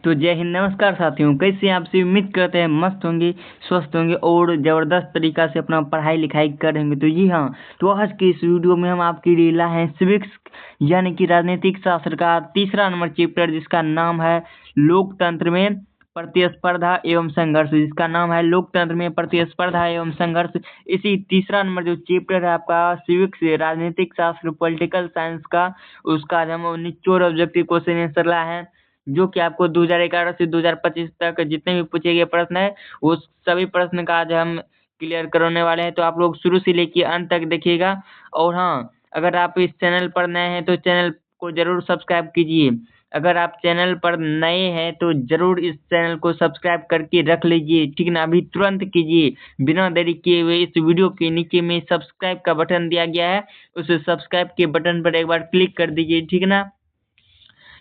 तो जय हिंद, नमस्कार साथियों। कैसे हैं आप सभी? उम्मीद करते हैं मस्त होंगे, स्वस्थ होंगे और ज़बरदस्त तरीका से अपना पढ़ाई लिखाई कर रहेंगे। तो जी हाँ, तो आज की इस वीडियो में हम आपके लिए लाए हैं सिविक्स यानी कि राजनीतिक शास्त्र का तीसरा नंबर चैप्टर, जिसका नाम है लोकतंत्र में प्रतिस्पर्धा एवं संघर्ष। जिसका नाम है लोकतंत्र में प्रतिस्पर्धा एवं संघर्ष। इसी तीसरा नंबर जो चैप्टर है आपका सिविक्स राजनीतिक शास्त्र पॉलिटिकल साइंस का, उसका आज हम निचोड़ ऑब्जेक्टिव क्वेश्चन आंसर लाए हैं, जो कि आपको 2011 से 2025 तक जितने भी पूछे गए प्रश्न है, वो सभी प्रश्न का आज हम क्लियर करने वाले हैं। तो आप लोग शुरू से लेकर अंत तक देखिएगा। और हाँ, अगर आप इस चैनल पर नए हैं तो चैनल को जरूर सब्सक्राइब कीजिए। अगर आप चैनल पर नए हैं तो जरूर इस चैनल को सब्सक्राइब करके रख लीजिए, ठीक ना। अभी तुरंत कीजिए, बिना देरी किए हुए। इस वीडियो के नीचे में सब्सक्राइब का बटन दिया गया है, उस सब्सक्राइब के बटन पर एक बार क्लिक कर दीजिए, ठीक ना।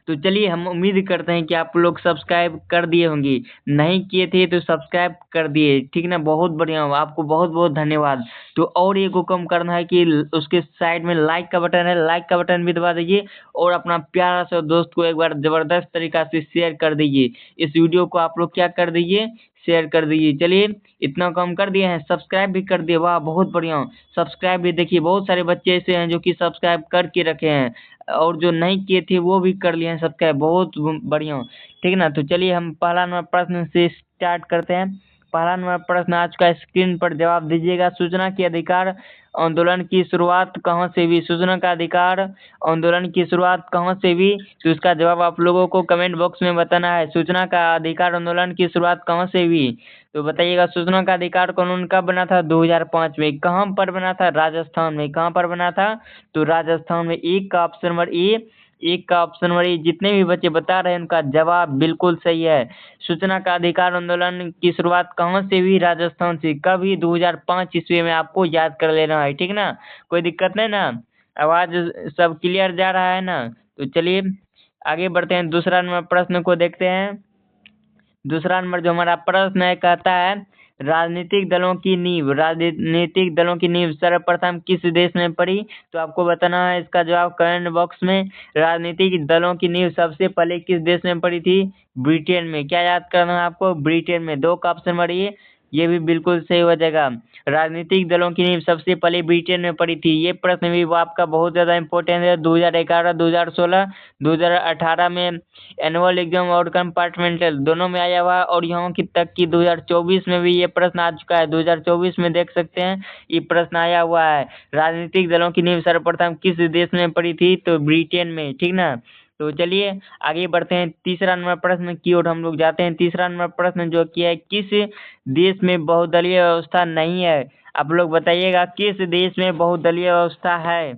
तो चलिए, हम उम्मीद करते हैं कि आप लोग सब्सक्राइब कर दिए होंगे। नहीं किए थे तो सब्सक्राइब कर दिए, ठीक ना। बहुत बढ़िया, आपको बहुत बहुत धन्यवाद। तो और एक हुक्म करना है कि उसके साइड में लाइक का बटन है, लाइक का बटन भी दबा दीजिए और अपना प्यारा सा दोस्त को एक बार जबरदस्त तरीका से शेयर कर दीजिए। इस वीडियो को आप लोग क्या कर दीजिए, शेयर कर दीजिए। चलिए, इतना काम कर दिए हैं, सब्सक्राइब भी कर दिए, वाह बहुत बढ़िया। सब्सक्राइब भी देखिए, बहुत सारे बच्चे ऐसे हैं जो कि सब्सक्राइब करके रखे हैं, और जो नहीं किए थे वो भी कर लिए हैं सब्सक्राइब, बहुत बढ़िया, ठीक ना। तो चलिए, हम पहला नंबर प्रश्न से स्टार्ट करते हैं। पहला नंबर प्रश्न आ चुका है, स्क्रीन पर जवाब दीजिएगा। सूचना के अधिकार आंदोलन की शुरुआत कहाँ से हुई? सूचना का अधिकार आंदोलन की शुरुआत कहाँ से हुई? तो इसका जवाब आप लोगों को कमेंट बॉक्स में बताना है। सूचना का अधिकार आंदोलन की शुरुआत कहाँ से हुई? तो बताइएगा। सूचना का अधिकार कानून कब बना था? 2005 में। कहाँ पर बना था? राजस्थान में। कहाँ पर बना था? तो राजस्थान में। एक का ऑप्शन नंबर ए, एक का ऑप्शन नंबर ए। जितने भी बच्चे बता रहे हैं उनका जवाब बिल्कुल सही है। सूचना का अधिकार आंदोलन की शुरुआत कहाँ से हुई? राजस्थान से। कब हुई? 2005 ईस्वी में। आपको याद कर लेना है, ठीक ना। कोई दिक्कत नहीं ना? आवाज सब क्लियर जा रहा है ना? तो चलिए आगे बढ़ते हैं, दूसरा नंबर प्रश्न को देखते हैं। दूसरा नंबर जो हमारा प्रश्न है, कहता है राजनीतिक दलों की नींव, राजनीतिक दलों की नींव सर्वप्रथम किस देश में पड़ी? तो आपको बताना है इसका जवाब कमेंट बॉक्स में। राजनीतिक दलों की नींव सबसे पहले किस देश में पड़ी थी? ब्रिटेन में। क्या याद करना है आपको? ब्रिटेन में। दो का ऑप्शन बढ़िए, ये भी बिल्कुल सही हो जाएगा। राजनीतिक दलों की नींव सबसे पहले ब्रिटेन में पड़ी थी। ये प्रश्न भी वो आपका बहुत ज्यादा इंपॉर्टेंट है। 2011, 2016, 2018 में एनुअल एग्जाम और कंपार्टमेंटल दोनों में आया हुआ है, और यहाँ की तक की 2024 में भी ये प्रश्न आ चुका है। 2024 में देख सकते हैं ये प्रश्न आया हुआ है। राजनीतिक दलों की नींव सर्वप्रथम किस देश में पड़ी थी? तो ब्रिटेन में, ठीक ना। तो चलिए आगे बढ़ते हैं, तीसरा नंबर प्रश्न की ओर हम लोग जाते हैं। तीसरा नंबर प्रश्न जो किया है, किस देश में बहुदलीय व्यवस्था नहीं है? आप लोग बताइएगा, किस देश में बहुदलीय व्यवस्था है?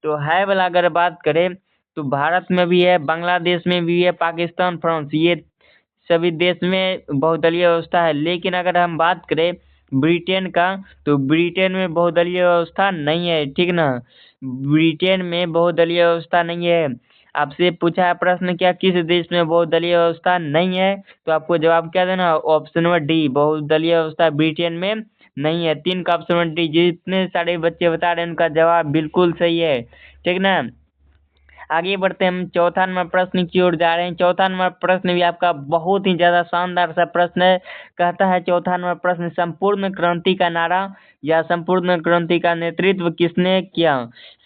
तो है वाला अगर बात करें तो भारत में भी है, बांग्लादेश में भी है, पाकिस्तान, फ्रांस, ये सभी देश में बहुदलीय व्यवस्था है। लेकिन अगर हम बात करें ब्रिटेन का, तो ब्रिटेन में बहुदलीय व्यवस्था नहीं है, ठीक ना। ब्रिटेन में बहुदलीय व्यवस्था नहीं है। आपसे पूछा है प्रश्न, क्या किस देश में बहुदलीय व्यवस्था नहीं है? तो आपको जवाब क्या देना? ऑप्शन नंबर डी, बहुदलीय व्यवस्था ब्रिटेन में नहीं है। तीन का ऑप्शन नंबर डी। जितने सारे बच्चे बता रहे हैं उनका जवाब बिल्कुल सही है, ठीक ना। आगे बढ़ते हैं, हम चौथा नंबर प्रश्न की ओर जा रहे हैं। चौथा नंबर प्रश्न भी आपका बहुत ही ज्यादा शानदार सा प्रश्न है। कहता है चौथा नंबर प्रश्न, संपूर्ण क्रांति का नारा या संपूर्ण क्रांति का नेतृत्व किसने किया?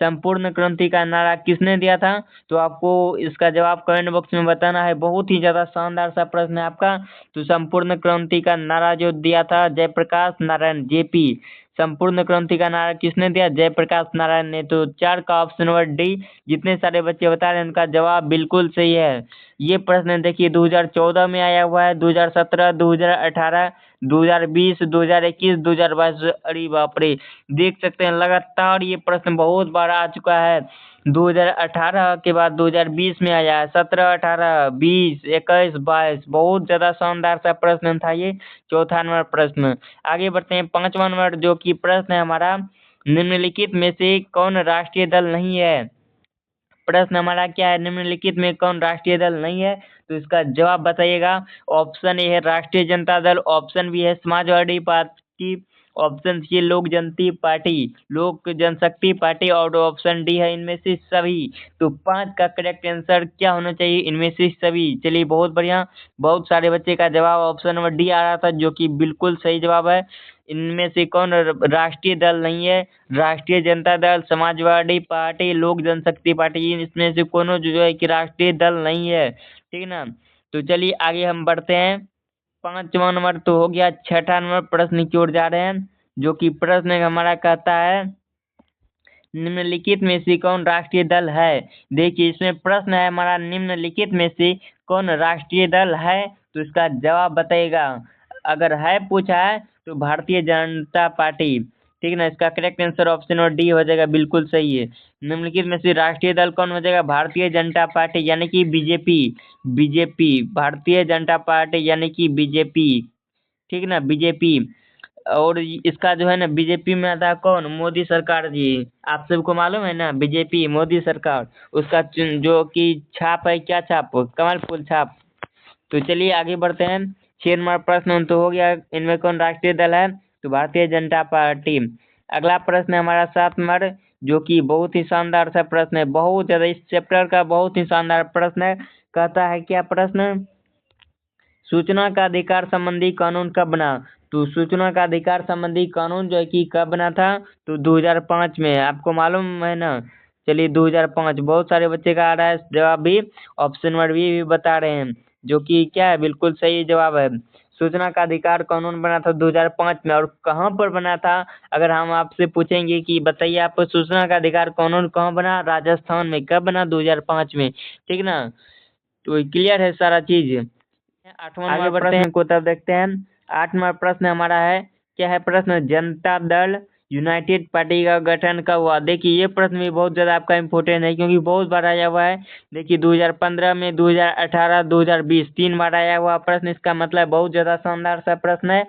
संपूर्ण क्रांति का नारा किसने दिया था? तो आपको इसका जवाब कमेंट बॉक्स में बताना है। बहुत ही ज्यादा शानदार सा प्रश्न है आपका। तो संपूर्ण क्रांति का नारा जो दिया था जयप्रकाश नारायण, जेपी। संपूर्ण क्रांति का नारा किसने दिया? जयप्रकाश नारायण ने। तो चार का ऑप्शन नंबर डी। जितने सारे बच्चे बता रहे हैं उनका जवाब बिल्कुल सही है। ये प्रश्न देखिए 2014 में आया हुआ है, 2017, 2018, 2020, 2021, 2022। अरे बाप रे, देख सकते हैं लगातार ये प्रश्न बहुत बार आ चुका है। 2018 के बाद 2020 में आया है, 17, 18, 20, 21, 22। बहुत ज्यादा शानदार सा प्रश्न था ये चौथा नंबर प्रश्न। आगे बढ़ते हैं, पांचवा नंबर जो कि प्रश्न है हमारा, निम्नलिखित में से कौन राष्ट्रीय दल नहीं है? प्रश्न हमारा क्या है, निम्नलिखित में कौन राष्ट्रीय दल नहीं है? तो इसका जवाब बताइएगा। ऑप्शन ए है राष्ट्रीय जनता दल, ऑप्शन बी है समाजवादी पार्टी, ऑप्शन सी लोक जनती पार्टी, लोक जनशक्ति पार्टी, और ऑप्शन डी है इनमें से सभी। तो 5 का करेक्ट आंसर क्या होना चाहिए? इनमें से सभी। चलिए बहुत बढ़िया, बहुत सारे बच्चे का जवाब ऑप्शन नंबर डी आ रहा था, जो कि बिल्कुल सही जवाब है। इनमें से कौन राष्ट्रीय दल नहीं है? राष्ट्रीय जनता दल, समाजवादी पार्टी, लोक जनशक्ति पार्टी, इसमें से कोनो जो है कि राष्ट्रीय दल नहीं है, ठीक है ना। तो चलिए आगे हम बढ़ते हैं। 5वां नंबर तो हो गया। 6ठा नंबर प्रश्न की ओर जा रहे हैं, जो कि प्रश्न हमारा कहता है निम्नलिखित में से कौन राष्ट्रीय दल है? देखिए इसमें प्रश्न है हमारा, निम्नलिखित में से कौन राष्ट्रीय दल है? तो इसका जवाब बताइएगा। अगर है पूछा है तो भारतीय जनता पार्टी, ठीक है ना। इसका करेक्ट आंसर ऑप्शन और डी हो जाएगा, बिल्कुल सही है। निम्नलिखित में से राष्ट्रीय दल कौन हो जाएगा? भारतीय जनता पार्टी यानी कि BJP. BJP, Bharatiya Janata party यानी कि बीजेपी, ठीक है ना, बीजेपी। और इसका जो है ना बीजेपी में आता है कौन? मोदी सरकार जी। आप सबको मालूम है ना, बीजेपी मोदी सरकार, उसका जो कि छाप है, क्या छाप? कमल फूल छाप। तो चलिए आगे बढ़ते हैं। 6 नंबर प्रश्न तो हो गया, इनमें कौन राष्ट्रीय दल है? तो भारतीय जनता पार्टी। अगला प्रश्न है हमारा 7 नंबर, जो कि बहुत ही शानदार सा प्रश्न है, बहुत ज्यादा इस चैप्टर का बहुत ही शानदार प्रश्न है। कहता है क्या प्रश्न? सूचना का अधिकार संबंधी कानून कब बना? तो सूचना का अधिकार संबंधी कानून जो है कि कब बना था? तो 2005 में। आपको मालूम है ना? चलिए 2005। बहुत सारे बच्चे का आ रहा है जवाब भी, ऑप्शन नंबर भी बता रहे हैं, जो कि क्या है, बिल्कुल सही जवाब है। सूचना का अधिकार कानून बना था 2005 में। और कहाँ पर बना था? अगर हम आपसे पूछेंगे कि बताइए आप सूचना का अधिकार कानून कहाँ बना? राजस्थान में। कब बना? 2005 में, ठीक ना। तो क्लियर है सारा चीज। 8वां आगे प्रश्न को तब देखते हैं। 8वां प्रश्न हमारा है, क्या है प्रश्न? जनता दल यूनाइटेड पार्टी का गठन कब हुआ? देखिए ये प्रश्न भी बहुत ज्यादा आपका इम्पोर्टेंट है, क्योंकि बहुत बार आया हुआ है। देखिए 2015 में, 2018, 2020, 3 बार आया हुआ प्रश्न। इसका मतलब बहुत ज्यादा शानदार सा प्रश्न है।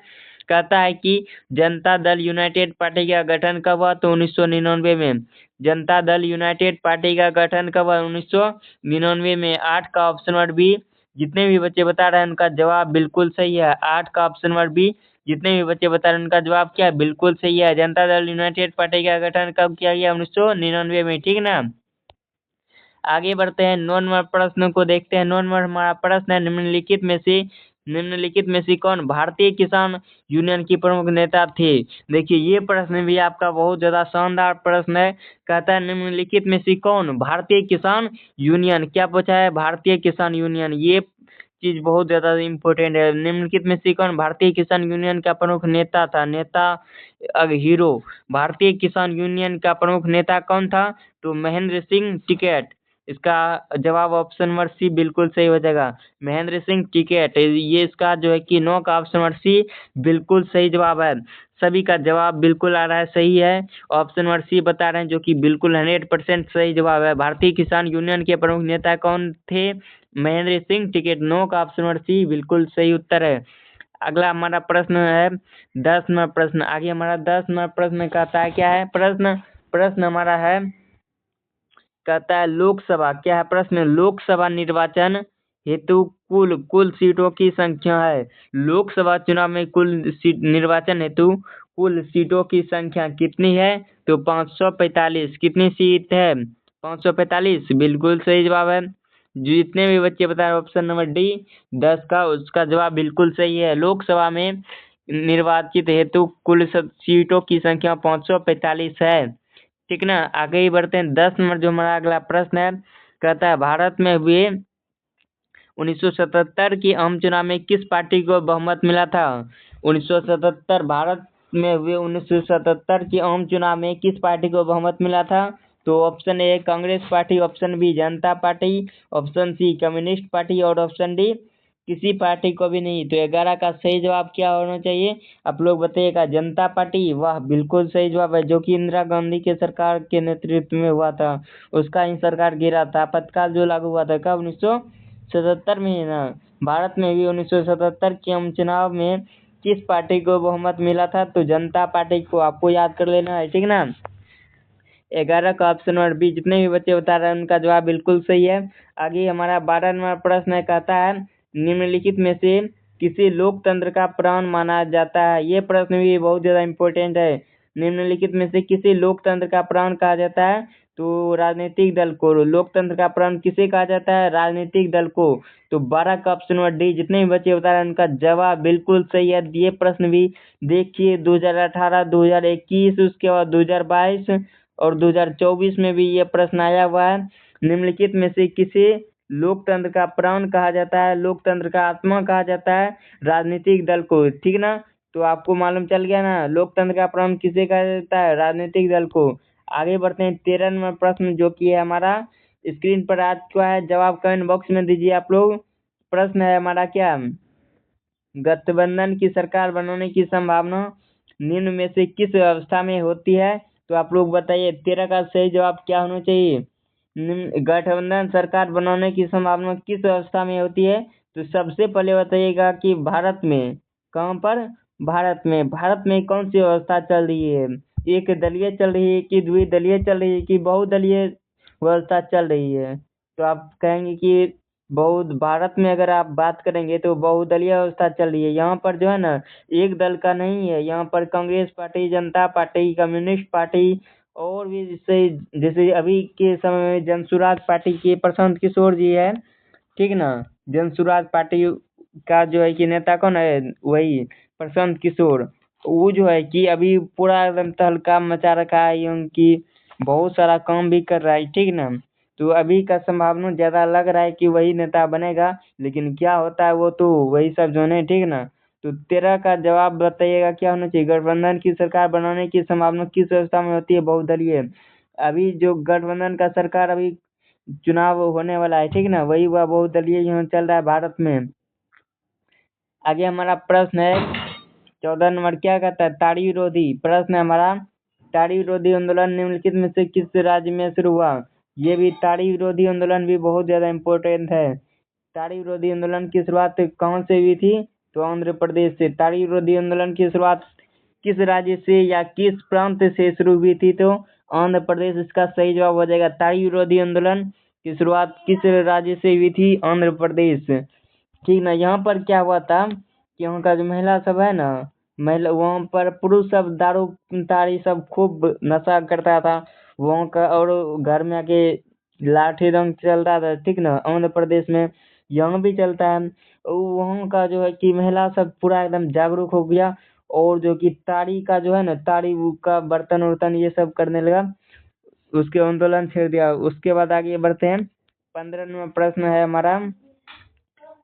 कहता है कि जनता दल यूनाइटेड पार्टी का गठन कब हुआ? तो 1999 में। जनता दल यूनाइटेड पार्टी का गठन कब हुआ? 1999 में। 8 का ऑप्शन नंबर बी। जितने भी बच्चे बता रहे हैं उनका जवाब बिल्कुल सही है। 8 का ऑप्शन नंबर बी। जितने भी बच्चे बता रहे हैं उनका जवाब क्या है? बिल्कुल सही है। जनता दल यूनाइटेड पार्टी का गठन कब किया गया? 1999 में, ठीक ना। आगे बढ़ते हैं। 9 नंबर प्रश्न को देखते हैं। 9 नंबर हमारा प्रश्न है, निम्नलिखित में से कौन भारतीय किसान यूनियन की प्रमुख नेता थे? देखिए ये प्रश्न भी आपका बहुत ज्यादा शानदार प्रश्न है। कहता है निम्नलिखित में से कौन भारतीय किसान यूनियन, क्या पूछा है? भारतीय किसान यूनियन। ये चीज बहुत ज्यादा इम्पोर्टेंट है। निम्नलिखित में से कौन भारतीय किसान यूनियन का प्रमुख नेता था? नेता हीरो। भारतीय किसान यूनियन का प्रमुख नेता कौन था? तो महेंद्र सिंह टिकैत। इसका जवाब ऑप्शन नंबर सी बिल्कुल सही हो जाएगा, महेंद्र सिंह टिकैत। ये इसका जो है कि 9 का ऑप्शन नंबर सी बिल्कुल सही जवाब है। सभी का जवाब बिल्कुल आ रहा है, सही है। ऑप्शन नंबर सी बता रहे हैं, जो कि बिल्कुल 100% सही जवाब है। भारतीय किसान यूनियन के प्रमुख नेता कौन थे? महेंद्र सिंह टिकैत। 9 का ऑप्शन नंबर सी बिल्कुल सही उत्तर है। अगला हमारा प्रश्न है 10 नंबर प्रश्न। आगे हमारा 10 नंबर प्रश्न कहता है, क्या है प्रश्न? प्रश्न हमारा है, कहता है लोकसभा, क्या है प्रश्न? लोकसभा निर्वाचन हेतु कुल सीटों की संख्या है। लोकसभा चुनाव में कुल सीट निर्वाचन हेतु कुल सीटों की संख्या कितनी है? तो 545। कितनी सीट है? 545, बिल्कुल सही जवाब है। जितने भी बच्चे बता रहे ऑप्शन नंबर डी 10 का, उसका जवाब बिल्कुल सही है। लोकसभा में निर्वाचित हेतु कुल सीटों की संख्या 545 है, ठीक ना। आगे ही बढ़ते हैं। 10 नंबर जो हमारा अगला प्रश्न है, कहता है भारत में हुए 1977 के आम चुनाव में किस पार्टी को बहुमत मिला था? 1977 भारत में हुए 1977 के आम चुनाव में किस पार्टी को बहुमत मिला था? तो option A Congress party, option B Janata party, option C communist party, और ऑप्शन डी किसी पार्टी को भी नहीं। तो 11 का सही जवाब क्या होना चाहिए? आप लोग बताइएगा। जनता पार्टी, वाह बिल्कुल सही जवाब है, जो कि इंदिरा गांधी के सरकार के नेतृत्व में हुआ था। उसका ही सरकार गिरा था, आपातकाल जो लागू हुआ था कब? 1977 में ही ना। भारत में भी 1977 के आम चुनाव में किस पार्टी को बहुमत मिला था? तो जनता पार्टी को। आपको याद कर लेना है, ठीक ना। 11 का ऑप्शन नंबर बी। जितने भी बच्चे बता रहे हैं उनका जवाब बिल्कुल सही है। आगे हमारा 12 नंबर प्रश्न है, कहता है निम्नलिखित में से किसी लोकतंत्र का प्राण माना जाता है? ये प्रश्न भी बहुत ज़्यादा इम्पोर्टेंट है। निम्नलिखित में से किसी लोकतंत्र का प्राण कहा जाता है? तो राजनीतिक दल को। लोकतंत्र का प्राण किसे कहा जाता है? राजनीतिक दल को। तो 12 का ऑप्शन नंबर डी। जितने भी बच्चे बता रहे हैं उनका जवाब बिल्कुल सही है। ये प्रश्न भी देखिए 2018, 2021, उसके बाद 2022 और 2024 में भी ये प्रश्न आया हुआ है। निम्नलिखित में से किसे लोकतंत्र का प्राण कहा जाता है? लोकतंत्र का आत्मा कहा जाता है? राजनीतिक दल को। ठीक ना? तो आपको मालूम चल गया ना, लोकतंत्र का प्राण किसे कहा जाता है? राजनीतिक दल को। आगे बढ़ते हैं 13 नंबर प्रश्न, जो कि है हमारा स्क्रीन पर आ चुका है। जवाब कमेंट बॉक्स में दीजिए आप लोग। प्रश्न है हमारा क्या? गठबंधन की सरकार बनाने की संभावना निम्न में से किस व्यवस्था में होती है? तो आप लोग बताइए 13 का सही जवाब क्या होना चाहिए? गठबंधन सरकार बनाने की संभावना किस व्यवस्था में होती है? तो सबसे पहले बताइएगा कि भारत में। कहाँ पर? भारत में। भारत में कौन सी व्यवस्था चल रही है? एक दलीय चल रही है कि द्विदलीय चल रही है कि बहुदलीय व्यवस्था चल रही है? तो आप कहेंगे कि बहुत भारत में अगर आप बात करेंगे तो बहुदलीय व्यवस्था चल रही है। यहाँ पर जो है ना, एक दल का नहीं है। यहाँ पर कांग्रेस पार्टी, जनता पार्टी, कम्युनिस्ट पार्टी और भी जैसे अभी के समय में जनसुराज पार्टी के प्रशांत किशोर जी है। ठीक ना? जनसुराज पार्टी का जो है कि नेता कौन है? वही प्रशांत किशोर। वो जो है कि अभी पूरा एकदम तहलका मचा रखा है, उनकी बहुत सारा काम भी कर रहा है। ठीक ना? तो अभी का संभावना ज़्यादा लग रहा है कि वही नेता बनेगा, लेकिन क्या होता है वो तो वही सब जाने। ठीक ना? तो 13 का जवाब बताइएगा क्या होना चाहिए? गठबंधन की सरकार बनाने की संभावना किस व्यवस्था में होती है? बहुदलीय। अभी जो गठबंधन का सरकार अभी चुनाव होने वाला है, ठीक ना, वही हुआ बहुदलीय यहाँ चल रहा है भारत में। आगे हमारा प्रश्न है 14 नंबर, क्या कहता है? ताड़ी विरोधी। प्रश्न है हमारा, ताड़ी विरोधी आंदोलन निम्नलिखित में से किस राज्य में शुरू हुआ? ये भी ताड़ी विरोधी आंदोलन भी बहुत ज्यादा इम्पोर्टेंट है। ताड़ी विरोधी आंदोलन की शुरुआत कहाँ से हुई थी? तो आंध्र प्रदेश से। ताड़ी विरोधी आंदोलन की शुरुआत किस राज्य से या किस प्रांत से शुरू हुई थी? तो आंध्र प्रदेश इसका सही जवाब हो जाएगा। ताड़ी विरोधी आंदोलन की शुरुआत किस राज्य से हुई थी? आंध्र प्रदेश। ठीक ना? यहाँ पर क्या हुआ था कि यहाँ का जो महिला सब है ना, महिला वहाँ पर पुरुष सब दारू ताड़ी सब खूब नशा करता था वहाँ का, और घर में आके लाठी डंड चलता था। ठीक ना? आंध्र प्रदेश में यहाँ भी चलता है। वहाँ का जो है कि महिला सब पूरा एकदम जागरूक हो गया, और जो कि ताड़ी का जो है ना, ताड़ी का बर्तन उर्तन ये सब करने लगा, उसके आंदोलन छेड़ दिया। उसके बाद आगे बढ़ते हैं। 15 नंबर प्रश्न है हमारा,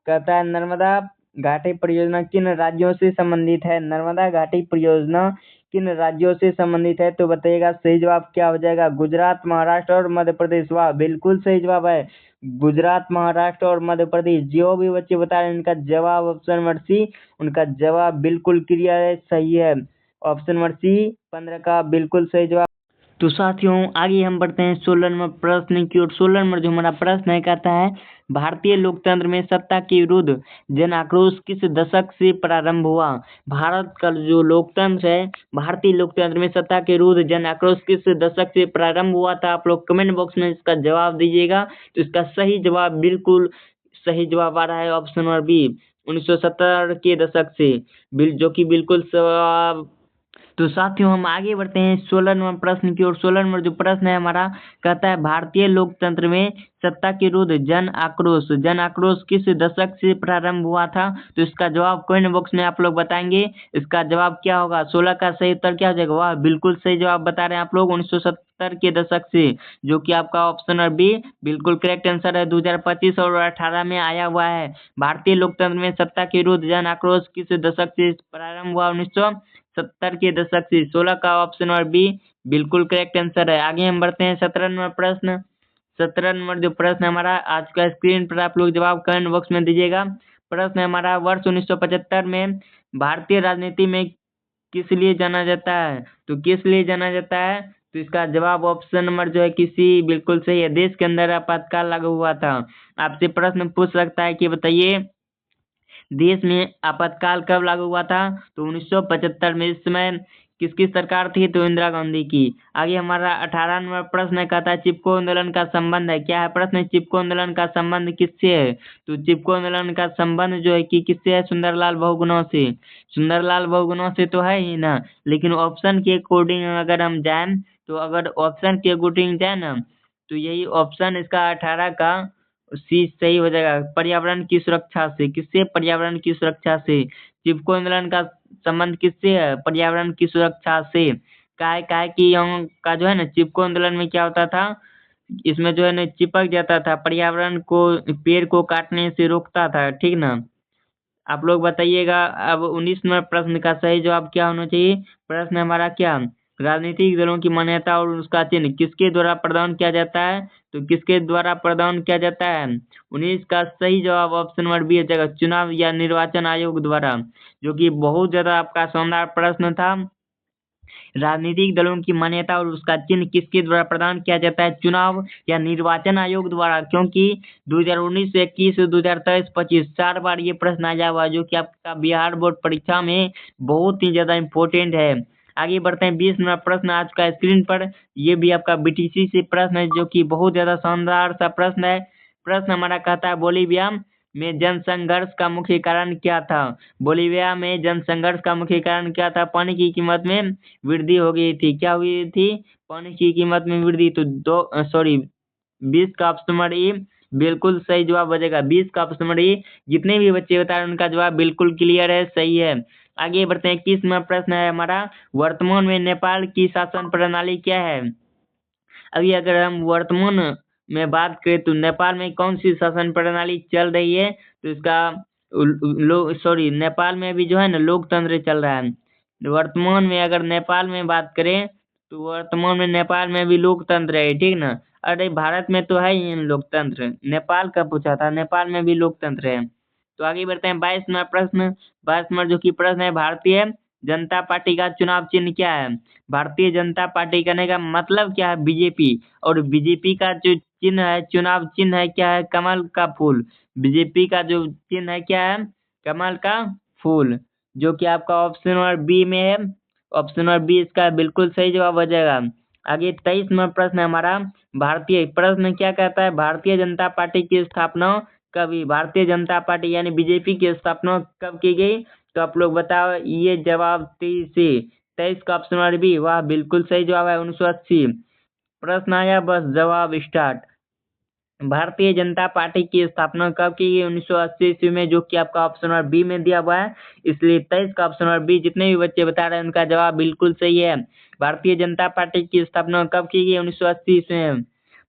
कहता है नर्मदा घाटी परियोजना किन राज्यों से संबंधित है? नर्मदा घाटी परियोजना किन राज्यों से संबंधित है? तो बताइएगा सही जवाब क्या हो जाएगा? गुजरात, महाराष्ट्र और मध्य प्रदेश। वाह, बिल्कुल सही जवाब है। गुजरात, महाराष्ट्र और मध्य प्रदेश। जो भी बच्चे बता रहे हैं उनका जवाब ऑप्शन नंबर सी। उनका जवाब बिल्कुल क्लियर है, सही है। ऑप्शन नंबर सी 15 का बिल्कुल सही जवाब। तो साथियों आगे हम बढ़ते हैं 16 नंबर प्रश्न की ओर। 16 नंबर जो हमारा प्रश्न है, कहता है भारतीय लोकतंत्र में सत्ता के विरुद्ध जन आक्रोश किस दशक से प्रारंभ हुआ? भारत का जो लोकतंत्र है, भारतीय लोकतंत्र में सत्ता के विरुद्ध जन आक्रोश किस दशक से प्रारंभ हुआ था? आप लोग कमेंट बॉक्स में इसका जवाब दीजिएगा। तो इसका सही जवाब बिल्कुल सही जवाब आ रहा है ऑप्शन नंबर बी, 1970 के दशक से, जो कि बिल्कुल सवाब। तो साथियों हम आगे बढ़ते हैं 16 नंबर प्रश्न की ओर। 16 नंबर जो प्रश्न है हमारा, कहता है भारतीय लोकतंत्र में सत्ता के विरुद्ध जन आक्रोश किस दशक से प्रारंभ हुआ था? तो इसका जवाब कमेंट बॉक्स में आप लोग बताएंगे। इसका जवाब क्या होगा? 16 का सही उत्तर क्या हो जाएगा? वाह, बिल्कुल सही जवाब बता रहे हैं आप लोग, 1970 के दशक से, जो कि आपका ऑप्शन नंबर बी बिल्कुल करेक्ट आंसर है। 2025 और 18 में आया हुआ है। भारतीय लोकतंत्र में सत्ता के विरुद्ध जन आक्रोश किस दशक से प्रारंभ हुआ? 1970 के दशक से। 16 का ऑप्शन नंबर बी बिल्कुल करेक्ट आंसर है। आगे हम बढ़ते हैं 17 नंबर प्रश्न। 17 नंबर जो प्रश्न है हमारा, आज का स्क्रीन पर आप लोग जवाब कमेंट बॉक्स में दीजिएगा। प्रश्न है हमारा, वर्ष 1975 में भारतीय राजनीति में किस लिए जाना जाता है? तो किस लिए जाना जाता है? तो इसका जवाब ऑप्शन नंबर जो है किसी, बिल्कुल सही है। देश के अंदर आपातकाल लागू हुआ था। आपसे प्रश्न पूछ सकता है कि बताइए देश में आपातकाल कब लागू हुआ था? तो 1975 में। इस समय किसकी सरकार थी? तो इंदिरा गांधी की। आगे हमारा 18 नंबर प्रश्न है, कहता है चिपको आंदोलन का संबंध है। क्या है प्रश्न? चिपको आंदोलन का संबंध किससे है? तो चिपको आंदोलन का संबंध जो है कि किससे है? सुंदरलाल बहुगुणा से। सुंदरलाल बहुगुणा से तो है ही ना, लेकिन ऑप्शन के अकॉर्डिंग अगर हम जाएं, तो अगर ऑप्शन के अकॉर्डिंग जाए ना, तो यही ऑप्शन इसका 18 का सी सही हो जाएगा। पर्यावरण की सुरक्षा से। किससे? पर्यावरण की सुरक्षा से। चिपको आंदोलन का संबंध किससे है? पर्यावरण की सुरक्षा से। काय कि यहाँ का जो है ना, चिपको आंदोलन में क्या होता था, इसमें जो है ना चिपक जाता था, पर्यावरण को, पेड़ को काटने से रोकता था, ठीक ना। आप लोग बताइएगा। अब 19 नंबर प्रश्न का सही जवाब क्या होना चाहिए? प्रश्न हमारा क्या, राजनीतिक दलों की मान्यता और उसका चिन्ह किसके द्वारा प्रदान किया जाता है? तो किसके द्वारा प्रदान किया जाता है? 19 का सही जवाब ऑप्शन नंबर बी हो जाएगा, चुनाव या निर्वाचन आयोग द्वारा, जो कि बहुत ज्यादा आपका शानदार प्रश्न था। राजनीतिक दलों की मान्यता और उसका चिन्ह किसके द्वारा प्रदान किया जाता है? चुनाव या निर्वाचन आयोग द्वारा। क्योंकि 2019 से 21, 2023, 25 4 बार ये प्रश्न आया हुआ है, जो कि आपका बिहार बोर्ड परीक्षा में बहुत ही ज्यादा इम्पोर्टेंट है। आगे बढ़ते हैं। 20 नंबर प्रश्न आज का स्क्रीन पर, ये भी आपका बीटीसी से प्रश्न है, जो कि बहुत ज्यादा शानदार सा प्रश्न है। प्रश्न हमारा कहता है, बोलीविया में जनसंघर्ष का मुख्य कारण क्या था? बोलीविया में जनसंघर्ष का मुख्य कारण क्या था? पानी की कीमत में वृद्धि हो गई थी। क्या हुई थी? पानी की कीमत में वृद्धि। तो 20 का ऑप्शन नंबर ए बिल्कुल सही जवाब बचेगा। 20 का ऑप्शन नंबर ए। जितने भी बच्चे बता रहे हैं उनका जवाब बिल्कुल क्लियर है, सही है। आगे बढ़ते हैं। 21 नंबर प्रश्न है हमारा, वर्तमान में नेपाल की शासन प्रणाली क्या है? अभी अगर हम वर्तमान में बात करें, तो नेपाल में कौन सी शासन प्रणाली चल रही है? तो इसका नेपाल में भी जो है ना लोकतंत्र चल रहा है। वर्तमान में अगर नेपाल में बात करें, तो वर्तमान में नेपाल में भी लोकतंत्र है, ठीक ना। अरे भारत में तो है ही लोकतंत्र, नेपाल का पूछा था, नेपाल में भी लोकतंत्र है। तो आगे बढ़ते हैं। 22 नंबर प्रश्न। 22 नंबर जो कि प्रश्न है, भारतीय जनता पार्टी का चुनाव चिन्ह क्या है? भारतीय जनता पार्टी कहने का मतलब क्या है? बीजेपी। और बीजेपी का जो चिन्ह है, चुनाव चिन्ह है, क्या है? कमल का फूल। बीजेपी का जो चिन्ह है क्या है? कमल का फूल, जो कि आपका ऑप्शन नंबर बी में है। ऑप्शन नंबर बी इसका बिल्कुल सही जवाब हो जाएगा। आगे 23 नंबर प्रश्न है हमारा, भारतीय प्रश्न क्या कहता है? भारतीय जनता पार्टी की स्थापना कब हुई? भारतीय जनता पार्टी यानी बीजेपी की स्थापना कब की गई? तो आप लोग बताओ। ये जवाब 23 का ऑप्शन नंबर बी, वाह बिल्कुल सही जवाब है, 1980। प्रश्न आया, बस जवाब स्टार्ट। भारतीय जनता पार्टी की स्थापना कब की गई? 1980 ईस्वी में, जो कि आपका ऑप्शन नंबर बी में दिया हुआ है। इसलिए 23 का ऑप्शन नंबर बी। जितने भी बच्चे बता रहे हैं उनका जवाब बिल्कुल सही है। भारतीय जनता पार्टी की स्थापना कब की गई? 1980 ईस्वी में।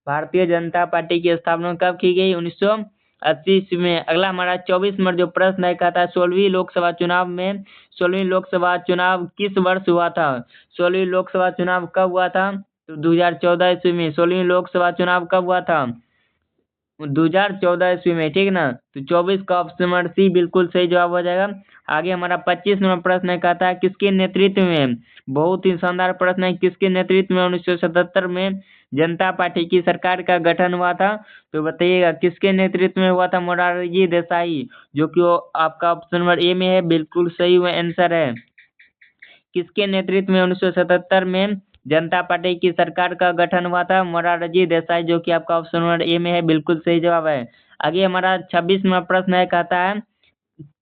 भारतीय जनता पार्टी की स्थापना कब की गई? 1980 ईस्वी में। अगला हमारा 24 नंबर जो प्रश्न है, कहता है 16वीं लोकसभा चुनाव में, 16वीं लोकसभा चुनाव किस वर्ष हुआ था? 16वीं लोकसभा चुनाव कब हुआ था? तो 2014 ईस्वी में 16वीं लोकसभा चुनाव कब हुआ था? 2014 ईस्वी में, ठीक ना। तो 24 का ऑप्शन नंबर सी बिल्कुल सही जवाब हो जाएगा। आगे हमारा 25 नंबर प्रश्न है, कहता है किसके नेतृत्व में, बहुत ही शानदार प्रश्न है, किसके नेतृत्व में 1977 में जनता पार्टी की सरकार का गठन हुआ था? तो बताइएगा किसके नेतृत्व में हुआ था? मोरारजी देसाई, जो कि वो आपका ऑप्शन नंबर ए में है, बिल्कुल सही आंसर है। किसके नेतृत्व में 1977 में जनता पार्टी की सरकार का गठन हुआ था? मोरारजी देसाई, जो कि आपका ऑप्शन नंबर ए में है, बिल्कुल सही जवाब है। आगे हमारा 26 नंबर प्रश्न है, कहता है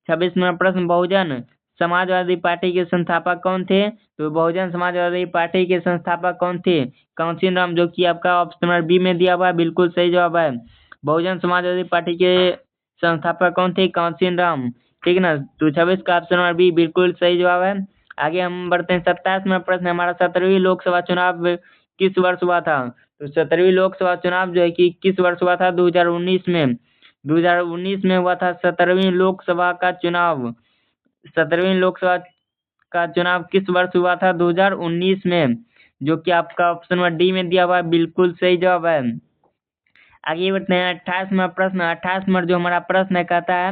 26 नंबर प्रश्न, बहुजन समाजवादी पार्टी के संस्थापक कौन थे? तो बहुजन समाजवादी पार्टी के संस्थापक कौन थे? कांशीराम, जो कि आपका ऑप्शन नंबर बी में दिया हुआ है, बिल्कुल सही जवाब है। बहुजन समाजवादी पार्टी के संस्थापक कौन थे? कांशीराम, ठीक ना। तो 26 का ऑप्शन नंबर बी बिल्कुल सही जवाब है। आगे हम बढ़ते हैं। 27 में प्रश्न हमारा, 17वीं लोकसभा चुनाव किस वर्ष हुआ था? तो 17वीं लोकसभा चुनाव जो है कि किस वर्ष हुआ था? 2019 में। 2019 में हुआ था 17वीं लोकसभा का चुनाव। 17वीं लोकसभा का चुनाव किस वर्ष हुआ था? 2019 में, जो कि आपका ऑप्शन नंबर डी में दिया हुआ है, बिल्कुल सही जवाब है। आगे बढ़ते हैं। 28 में प्रश्न, 28 में जो हमारा प्रश्न है, कहता है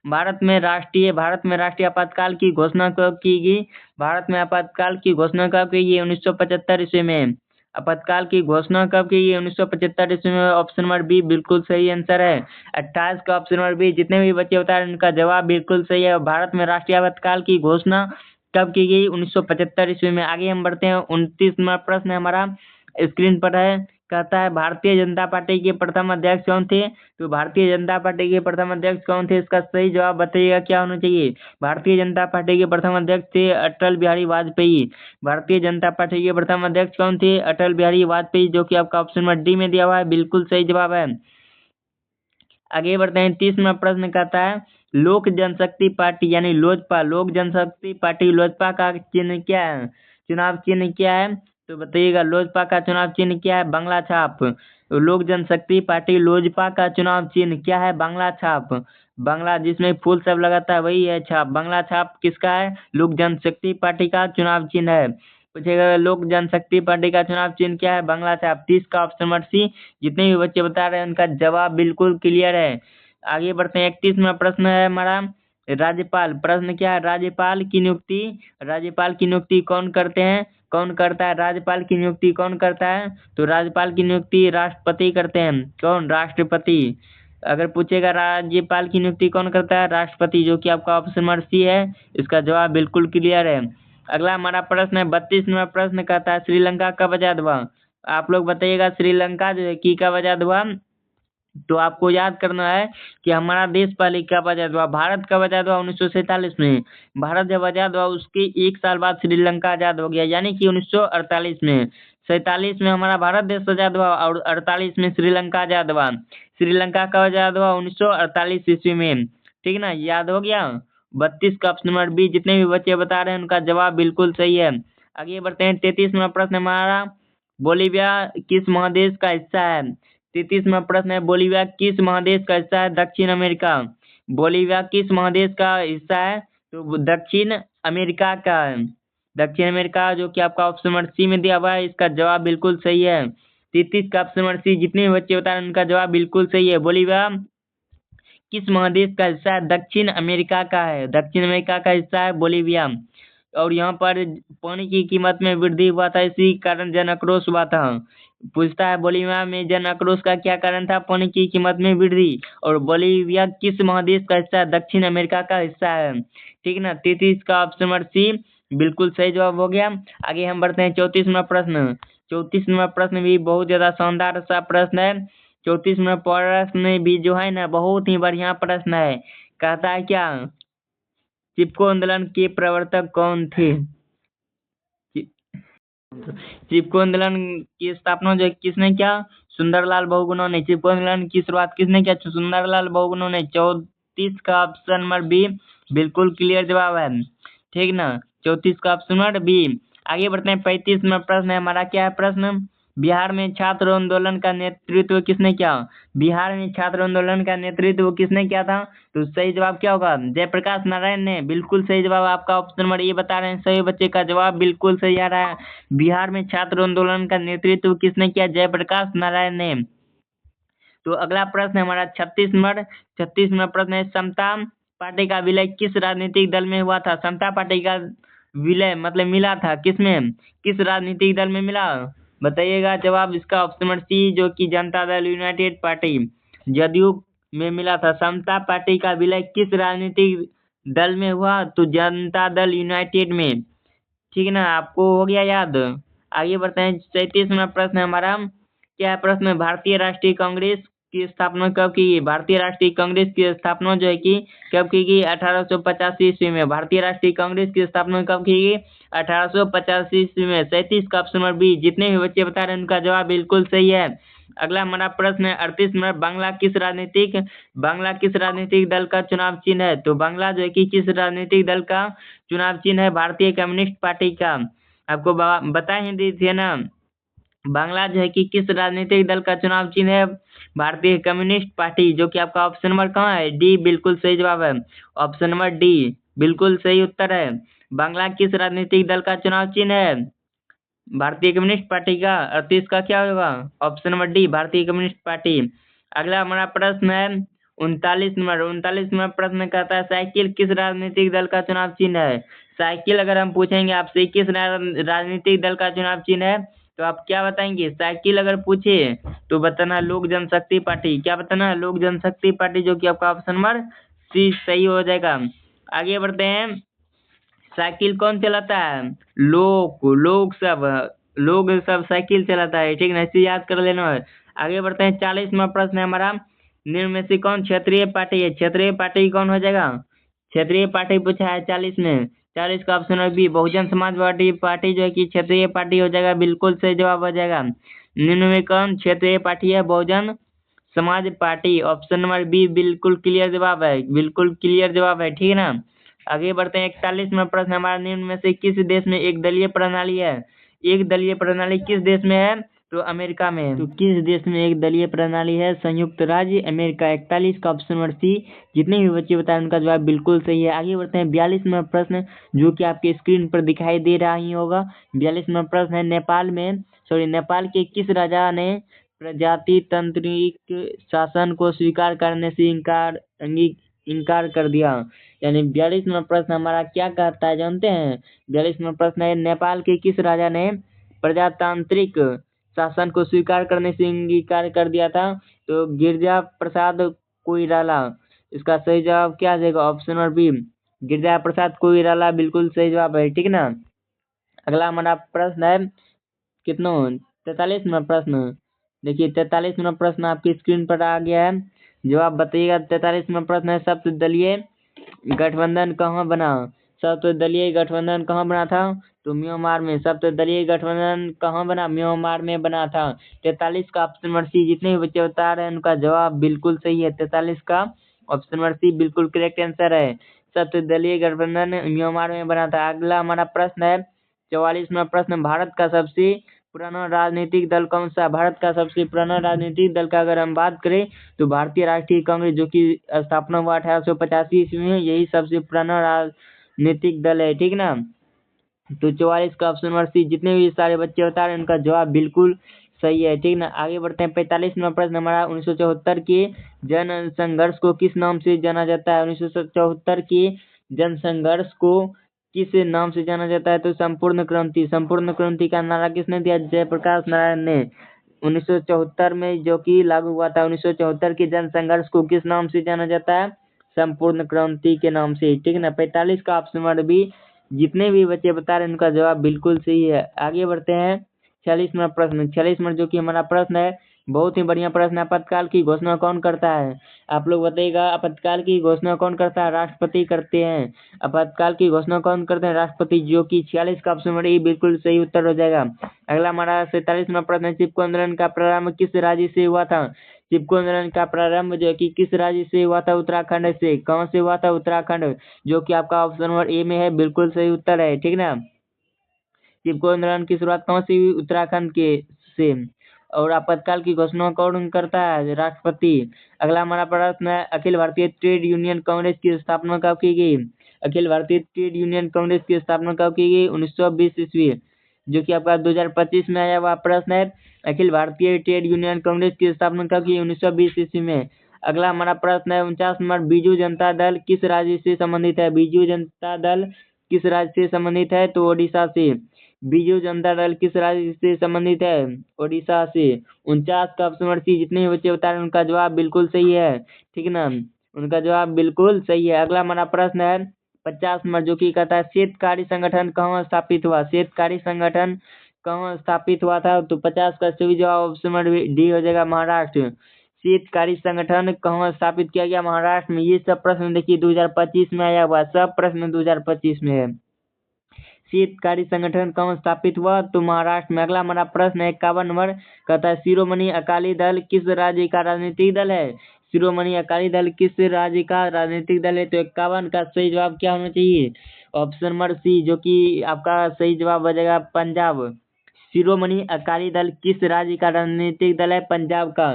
भारत में राष्ट्रीय आपातकाल की घोषणा कब की गई? भारत में आपातकाल की घोषणा कब की गई? 1975 ईस्वी में। आपातकाल की घोषणा कब की गई? 1975 ईस्वी में। ऑप्शन नंबर बी बिल्कुल सही आंसर है। 28 का ऑप्शन नंबर बी। जितने भी बच्चे बता रहे हैं उनका जवाब बिल्कुल सही है। भारत में राष्ट्रीय आपातकाल की घोषणा कब की गई? 1975 ईस्वी में। आगे हम बढ़ते हैं। 29 नंबर प्रश्न हमारा स्क्रीन पर है। कहता है भारतीय जनता पार्टी के प्रथम अध्यक्ष कौन थे? तो भारतीय जनता पार्टी के प्रथम अध्यक्ष कौन थे? इसका सही जवाब बताइएगा क्या होना चाहिए। भारतीय जनता पार्टी के प्रथम अध्यक्ष थे अटल बिहारी वाजपेयी। भारतीय जनता पार्टी के प्रथम अध्यक्ष कौन थे? अटल बिहारी वाजपेयी, जो कि आपका ऑप्शन नंबर डी में दिया हुआ है, बिल्कुल सही जवाब है। आगे बढ़ते हैं। 30 नंबर प्रश्न कहता है लोक जनशक्ति पार्टी यानी लोजपा, लोक जनशक्ति पार्टी लोजपा का चिन्ह क्या है? चुनाव चिन्ह क्या है? तो बताइएगा लोजपा का चुनाव चिन्ह क्या है? बांग्ला छाप। लोक जनशक्ति पार्टी लोजपा का चुनाव चिन्ह क्या है? बांग्ला छाप। बांग्ला जिसमें फूल सब लगाता है वही है छाप। बांग्ला छाप किसका है? लोक जनशक्ति पार्टी का चुनाव चिन्ह है। पूछेगा लोक जनशक्ति पार्टी का चुनाव चिन्ह क्या है? बांग्ला छाप। 30 का ऑप्शन नंबर सी। जितने भी बच्चे बता रहे हैं उनका जवाब बिल्कुल क्लियर है। आगे बढ़ते हैं। 31 में प्रश्न है हमारा राज्यपाल। प्रश्न क्या है? राज्यपाल की नियुक्ति, राज्यपाल की नियुक्ति कौन करते हैं? कौन करता है? राज्यपाल की नियुक्ति कौन करता है? तो राज्यपाल की नियुक्ति राष्ट्रपति करते हैं। कौन? राष्ट्रपति। अगर पूछेगा राज्यपाल की नियुक्ति कौन करता है? राष्ट्रपति, जो कि आपका ऑप्शन नंबर सी है। इसका जवाब बिल्कुल क्लियर है। अगला हमारा प्रश्न है 32 नंबर प्रश्न कहता है श्रीलंका कब आजाद हुआ? आप लोग बताइएगा श्रीलंका जो है कि कब आजाद हुआ? तो आपको याद करना है कि हमारा देश पहले कब आजाद हुआ। भारत कब आजाद हुआ? 1947 में। भारत जब आजाद हुआ उसके 1 साल बाद श्रीलंका आजाद हो गया, यानी कि 1948 में। 47 में हमारा भारत देश आजाद हुआ और 48 में श्रीलंका आजाद हुआ। श्रीलंका कब आजाद हुआ? 1948 ईस्वी में। ठीक ना, याद हो गया। 32 का ऑप्शन नंबर बी। जितने भी बच्चे बता रहे हैं उनका जवाब बिल्कुल सही है। आगे बढ़ते हैं। 33 नंबर प्रश्न हमारा बोलीविया किस महादेश का हिस्सा है? 33 में प्रश्न है बोलीविया किस महादेश का हिस्सा है? दक्षिण अमेरिका। बोलीविया किस महादेश का हिस्सा है? तो दक्षिण अमेरिका का है। दक्षिण अमेरिका, जो कि आपका ऑप्शन नंबर सी में दिया हुआ है। इसका जवाब बिल्कुल सही है। 33 का ऑप्शन नंबर सी। जितने भी बच्चे बता रहे हैं उनका जवाब बिल्कुल सही है। बोलीविया किस महादेश का हिस्सा है? दक्षिण अमेरिका का है। दक्षिण अमेरिका का हिस्सा है बोलीविया। और यहाँ पर पानी की कीमत में वृद्धि हुआ था, इसी कारण जन आक्रोश हुआ था। पूछता है बोलीविया में जन आक्रोश का क्या कारण था? पानी की कीमत में वृद्धि। और बोलीविया किस महादेश का हिस्सा है? दक्षिण अमेरिका का हिस्सा है। ठीक ना, 33 का ऑप्शन नंबर सी बिल्कुल सही जवाब हो गया। आगे हम बढ़ते हैं 34 नंबर प्रश्न। 34 नंबर प्रश्न भी बहुत ज्यादा शानदार सा प्रश्न है। 34 नंबर प्रश्न भी जो है ना बहुत ही बढ़िया प्रश्न है। कहता है क्या चिपको आंदोलन के प्रवर्तक कौन थे? चिपको आंदोलन की स्थापना जो किसने किया? सुंदरलाल बहुगुणा ने। चिपको आंदोलन की शुरुआत किसने किया? सुंदरलाल बहुगुणा ने। 34 का ऑप्शन नंबर बी बिल्कुल क्लियर जवाब है। ठीक ना, 34 का ऑप्शन नंबर बी। आगे बढ़ते हैं। 35 में प्रश्न है हमारा। क्या है प्रश्न? बिहार में छात्र आंदोलन का नेतृत्व किसने किया? बिहार में छात्र आंदोलन का नेतृत्व किसने किया था? तो सही जवाब क्या होगा? जयप्रकाश नारायण ने। बिल्कुल सही जवाब आपका ऑप्शन नंबर ए बता रहे हैं। सही बच्चे का जवाब बिल्कुल सही आ रहा है। बिहार में छात्र आंदोलन का नेतृत्व किसने किया? जयप्रकाश नारायण ने। तो अगला प्रश्न है हमारा 36 नंबर। 36 नंबर प्रश्न है समता पार्टी का विलय किस राजनीतिक दल में हुआ था? समता पार्टी का विलय मतलब मिला था किसमें? किस राजनीतिक दल में मिला? बताइएगा जवाब। इसका ऑप्शन नंबर सी, जो कि जनता दल यूनाइटेड पार्टी जदयू में मिला था। समता पार्टी का विलय किस राजनीतिक दल में हुआ? तो जनता दल यूनाइटेड में। ठीक है ना, आपको हो गया याद। आगे बढ़ते हैं। 37 नंबर प्रश्न है हमारा। क्या है प्रश्न? भारतीय राष्ट्रीय कांग्रेस की स्थापना कब की गई? भारतीय राष्ट्रीय कांग्रेस की स्थापना जो है कि कब की गई? 1885 ईस्वी में। भारतीय राष्ट्रीय कांग्रेस की स्थापना कब की गई? 1885 ईस्वी में। 37 का ऑप्शन नंबर बी। जितने भी बच्चे बता रहे हैं उनका जवाब बिल्कुल सही है। अगला हमारा प्रश्न है 38 नंबर। बांग्ला किस राजनीतिक दल का चुनाव चिन्ह है? तो बांग्ला जो है कि किस राजनीतिक दल का चुनाव चिन्ह है? भारतीय कम्युनिस्ट पार्टी का। आपको बता ही दी थी ना। बांग्ला जो है कि किस राजनीतिक दल का चुनाव चिन्ह है? भारतीय कम्युनिस्ट पार्टी, जो कि आपका ऑप्शन नंबर कहाँ है? डी बिल्कुल सही जवाब है। ऑप्शन नंबर डी बिल्कुल सही उत्तर है। बांग्ला किस राजनीतिक दल का चुनाव चिन्ह है? भारतीय कम्युनिस्ट पार्टी का। 38 का क्या होगा? ऑप्शन नंबर डी भारतीय कम्युनिस्ट पार्टी। अगला हमारा प्रश्न है 39 नंबर प्रश्न कहता है साइकिल किस राजनीतिक दल का चुनाव चिन्ह है? साइकिल अगर हम पूछेंगे आपसे किस राजनीतिक दल का चुनाव चिन्ह है, तो आप क्या बताएंगे? साइकिल अगर पूछे तो बताना लोक जनशक्ति पार्टी। क्या बताना? लोक जनशक्ति पार्टी, जो कि आपका ऑप्शन नंबर सी सही हो जाएगा। आगे बढ़ते हैं। साइकिल कौन चलाता है? लोग सब साइकिल चलाता है, ठीक ना, इसे याद कर लेना है। आगे बढ़ते हैं, 40वां प्रश्न है हमारा, निम्न में से कौन क्षेत्रीय पार्टी है? क्षेत्रीय पार्टी कौन हो जाएगा? क्षेत्रीय पार्टी पूछा है 40 में। 40 का ऑप्शन है बी, बहुजन समाजवादी पार्टी जो है कि क्षेत्रीय पार्टी हो जाएगा, बिल्कुल सही जवाब हो जाएगा। निम्न में कौन क्षेत्रीय पार्टी है? Bahujan Samaj party, option number B बिल्कुल क्लियर जवाब है, बिल्कुल क्लियर जवाब है, ठीक है ना। आगे बढ़ते हैं, 41वां प्रश्न हमारा, निम्न में से किस देश में एक दलीय प्रणाली है? एक दलीय प्रणाली किस देश में है? तो अमेरिका में। तो किस देश में एक दलीय प्रणाली है? संयुक्त राज्य अमेरिका। 41 का ऑप्शन नंबर सी। जितने भी बच्चे बताए उनका जवाब बिल्कुल सही है। आगे बढ़ते हैं, 42वां प्रश्न जो कि आपके स्क्रीन पर दिखाई दे रहा ही होगा। 42वां प्रश्न है, नेपाल के किस राजा ने प्रजातितांत्रिक शासन को स्वीकार करने से इनकार कर दिया? यानी 42वां प्रश्न हमारा क्या कहता है जानते हैं? 42वां प्रश्न है, नेपाल के किस राजा ने प्रजातांत्रिक शासन को स्वीकार करने से इनकार कर दिया था? तो गिरिजा प्रसाद कोइराला। इसका सही जवाब क्या आ जाएगा? Option number B, Girija Prasad Koirala बिल्कुल सही जवाब है, ठीक ना। अगला हमारा प्रश्न है कितना? 43वां प्रश्न। देखिए 43वां प्रश्न आपकी स्क्रीन पर आ गया है, जवाब बताइएगा। 43वां प्रश्न है, सप्तदलीय गठबंधन कहाँ बना? सप्तदलीय गठबंधन कहाँ बना था? तो म्यांमार में। सप्तदलीय गठबंधन कहाँ बना? म्यांमार में बना था। 43 का ऑप्शन नंबर सी। जितने भी बच्चे बता रहे हैं उनका जवाब बिल्कुल सही है। 43 का ऑप्शन नंबर सी बिल्कुल करेक्ट आंसर है। सप्तदलीय गठबंधन म्यांमार में बना था। अगला हमारा प्रश्न है 44वां प्रश्न, भारत का सबसे पुराना राजनीतिक दल कौन सा? भारत का सबसे पुराना राजनीतिक दल का अगर हम बात करें तो भारतीय राष्ट्रीय कांग्रेस, जो कि स्थापना हुआ 1885 ईस्वी में, यही सबसे पुराना राजनीतिक दल है, ठीक ना। तो 44 का ऑप्शन नंबर सी। जितने भी सारे बच्चे बता रहे हैं उनका जवाब बिल्कुल सही है, ठीक ना। आगे बढ़ते हैं, 45वां प्रश्न हमारा, 1974 के जन संघर्ष को किस नाम से जाना जाता है? 1974 के जन संघर्ष को किस नाम से जाना जाता है? तो संपूर्ण क्रांति। संपूर्ण क्रांति का नारा किसने दिया? जयप्रकाश नारायण ने। 1974 में जो कि लागू हुआ था। 1974 के जन संघर्ष को किस नाम से जाना जाता है? संपूर्ण क्रांति के नाम से, ठीक है ना। 45 का ऑप्शन नंबर बी। जितने भी बच्चे बता रहे हैं उनका जवाब बिल्कुल सही है। आगे बढ़ते हैं, 46वां प्रश्न। 46वां जो कि हमारा प्रश्न है, बहुत ही बढ़िया प्रश्न है। आपातकाल की घोषणा कौन करता है? आप लोग बताइएगा, आपातकाल की घोषणा कौन करता है? राष्ट्रपति करते हैं। आपातकाल की घोषणा कौन करते हैं? राष्ट्रपति, जो कि 46 का ऑप्शन नंबर ए बिल्कुल सही उत्तर हो जाएगा। अगला हमारा 47वां प्रश्न है, चिपको आंदोलन का प्रारंभ किस राज्य से हुआ था? चिपको आंदोलन का प्रारंभ जो कि किस राज्य से हुआ था? उत्तराखंड से। कहाँ से हुआ था? उत्तराखंड, जो कि आपका ऑप्शन नंबर ए में है, बिल्कुल सही उत्तर है, ठीक ना। चिपको आंदोलन की शुरुआत कहाँ से हुई? उत्तराखंड के से। और आपातकाल की घोषणा कौन करता है? राष्ट्रपति। अगला हमारा प्रश्न है, अखिल भारतीय ट्रेड यूनियन कांग्रेस की स्थापना कब की गई? अखिल भारतीय ट्रेड यूनियन कांग्रेस की स्थापना कब की गई? 1920 ईस्वी, जो कि आपका 2025 में आया हुआ प्रश्न है। अखिल भारतीय ट्रेड यूनियन कांग्रेस की स्थापना कब की? 1920 ईस्वी में। अगला हमारा प्रश्न है 49 नंबर, बीजू जनता दल किस राज्य से संबंधित है? बीजू जनता दल किस राज्य से संबंधित है? तो ओडिशा से। बीजू जनता दल किस राज्य से संबंधित है? ओडिशा से। 49 का ऑप्शन नंबर सी। जितने भी बच्चे बता रहे हैं उनका जवाब बिल्कुल सही है, ठीक ना, उनका जवाब बिल्कुल सही है। अगला हमारा प्रश्न है 50 नंबर, जो कि कहता है शेतकारी संगठन कहाँ स्थापित हुआ? शेतकारी संगठन कहाँ स्थापित हुआ था? तो 50 का सही जवाब ऑप्शन नंबर डी हो जाएगा, महाराष्ट्र। शेतकारी संगठन कहाँ स्थापित किया गया? महाराष्ट्र में। ये सब प्रश्न देखिए 2025 में आया हुआ, सब प्रश्न 2025 में है। शेतकारी संगठन कहाँ स्थापित हुआ? तो महाराष्ट्र में। अगला हमारा प्रश्न है 51 नंबर, कहता है शिरोमणि अकाली दल किस राज्य का राजनीतिक दल है? शिरोमणि अकाली दल किस राज्य का राजनीतिक दल है? तो 51 का सही जवाब क्या होना चाहिए? ऑप्शन नंबर सी, जो कि आपका सही जवाब हो जाएगा, पंजाब। शिरोमणि अकाली दल किस राज्य का राजनीतिक दल है? पंजाब का।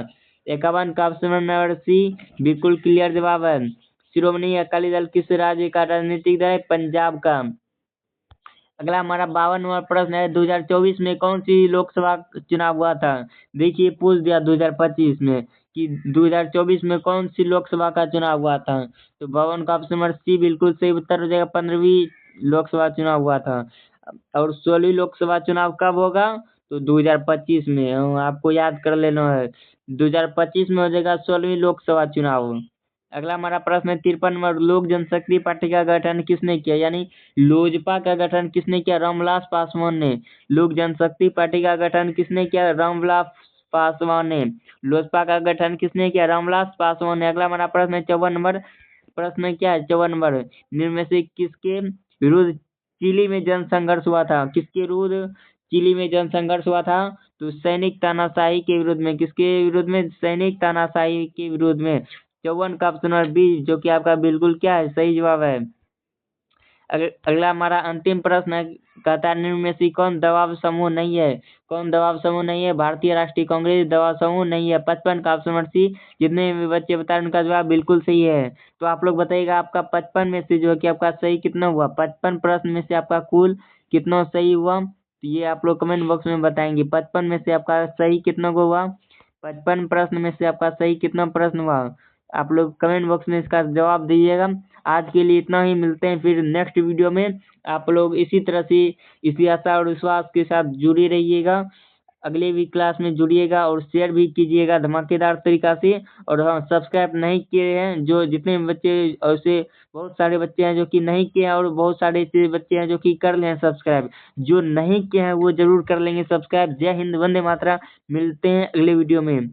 51 का ऑप्शन नंबर सी बिल्कुल क्लियर जवाब है। शिरोमणि अकाली दल किस राज्य का राजनीतिक दल है? पंजाब का। अगला हमारा 52वां प्रश्न है, 2024 में कौन सी लोकसभा चुनाव हुआ था? देखिए पूछ दिया 2025 में कि 2024 में कौन सी लोकसभा का चुनाव हुआ था? तो 52 का ऑप्शन नंबर सी बिल्कुल सही उत्तर हो जाएगा, 15वीं लोकसभा चुनाव हुआ था। और 16वीं लोकसभा चुनाव कब होगा? तो 2025 में, आपको याद कर लेना है। 2025 में हो जाएगा 16वीं लोकसभा चुनाव। अगला हमारा प्रश्न है 53 नंबर, लोक जनशक्ति पार्टी का गठन किसने किया? यानी लोजपा का गठन किसने किया? रामविलास पासवान ने। लोक जनशक्ति पार्टी का गठन किसने किया? रामविलास पासवान ने। लोजपा का गठन किसने किया? रामविलास पासवान ने। अगला हमारा प्रश्न है 54 नंबर, प्रश्न क्या है 54 नंबर, निम्न में से किसके विरुद्ध चिली में जन संघर्ष हुआ था? किसके विरुद्ध चिली में जन संघर्ष हुआ था? तो सैनिक तानाशाही के विरुद्ध में। किसके विरुद्ध में? सैनिक तानाशाही के विरुद्ध में। 54 का ऑप्शन नंबर बी, जो कि आपका बिल्कुल क्या है, सही जवाब है। अगला हमारा अंतिम प्रश्न है, कहता है निम्न में से कौन दबाव समूह नहीं है? कौन दबाव समूह नहीं है? भारतीय राष्ट्रीय कांग्रेस दबाव समूह नहीं है। 55 का ऑप्शन नंबर सी, जितने भी बच्चे बता रहे उनका जवाब बिल्कुल सही है। तो आप लोग बताइएगा आपका 55 में से जो है कि आपका सही कितना हुआ? 55 प्रश्न में से आपका कुल कितना सही हुआ? तो ये आप लोग कमेंट बॉक्स में बताएंगे। 55 में से आपका सही कितना को हुआ? 55 प्रश्न में से आपका सही कितना प्रश्न हुआ? आप लोग कमेंट बॉक्स में इसका जवाब दीजिएगा। आज के लिए इतना ही, मिलते हैं फिर नेक्स्ट वीडियो में। आप लोग इसी तरह से इसी आशा और विश्वास के साथ जुड़े रहिएगा। अगले भी क्लास में जुड़िएगा और शेयर भी कीजिएगा धमाकेदार तरीका से। और हाँ, सब्सक्राइब नहीं किए हैं जो जितने भी बच्चे, ऐसे बहुत सारे बच्चे हैं जो कि नहीं किए हैं, और बहुत सारे ऐसे बच्चे हैं जो कि कर ले हैं सब्सक्राइब। जो नहीं किए हैं वो जरूर कर लेंगे सब्सक्राइब। जय हिंद, वंदे मातरम। मिलते हैं अगले वीडियो में।